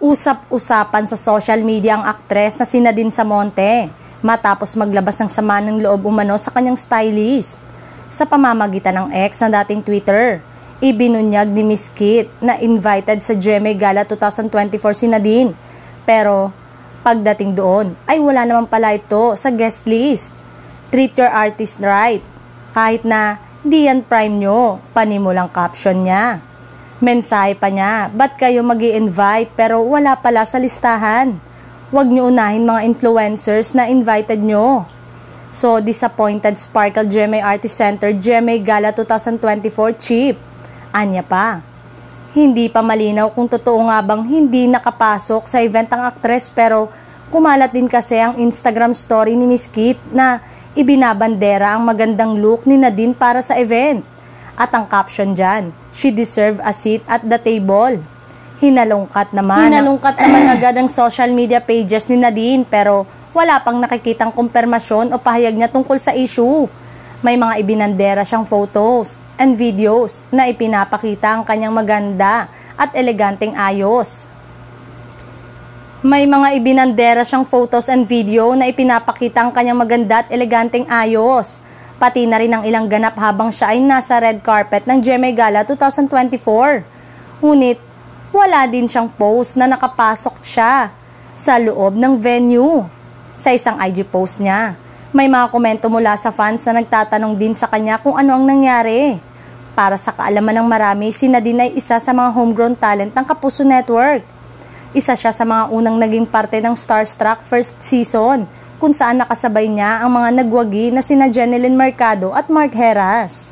Usap-usapan sa social media ang aktres na si Nadine Samonte matapos maglabas ng sama ng loob umano sa kanyang stylist. Sa pamamagitan ng ex na dating Twitter, ibinunyag ni Miss Kit na invited sa GMA Gala 2024 si Nadine. Pero pagdating doon ay wala naman pala ito sa guest list. Treat your artist right. Kahit na di yan prime nyo, panimulang caption niya. Mensahe pa niya, ba't kayo mag-i-invite pero wala pala sa listahan? Huwag nyo unahin mga influencers na invited nyo. So, disappointed Sparkle GMA Artist Center GMA Gala 2024 Chief. Anya pa. Hindi pa malinaw kung totoo nga bang hindi nakapasok sa event ang aktres pero kumalat din kasi ang Instagram story ni Miss Kit na ibinabandera ang magandang look ni Nadine para sa event. At ang caption dyan, she deserve a seat at the table. Hinalungkat naman agad ang social media pages ni Nadine pero wala pang nakikitang kumpirmasyon o pahayag niya tungkol sa issue. May mga ibinandera siyang photos and videos na ipinapakita ang kanyang maganda at eleganteng ayos. May mga ibinandera siyang photos and video na ipinapakita ang kanyang maganda at eleganteng ayos. Pati na rin ang ilang ganap habang siya ay nasa red carpet ng GMA Gala 2024. Ngunit, wala din siyang post na nakapasok siya sa loob ng venue. Sa isang IG post niya, may mga komento mula sa fans na nagtatanong din sa kanya kung ano ang nangyari. Para sa kaalaman ng marami, si Nadine ay isa sa mga homegrown talent ng Kapuso Network. Isa siya sa mga unang naging parte ng Starstruck first season, kung saan nakasabay niya ang mga nagwagi na sina Jeneline Mercado at Mark Heras.